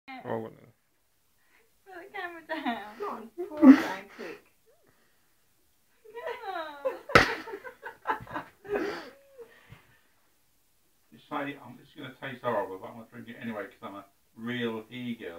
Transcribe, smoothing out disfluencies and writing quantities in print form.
Oh, Put the camera down. Come on, pour it down quick. you say, I'm just going to taste horrible, but I'm going to drink it anyway because I'm a real he girl.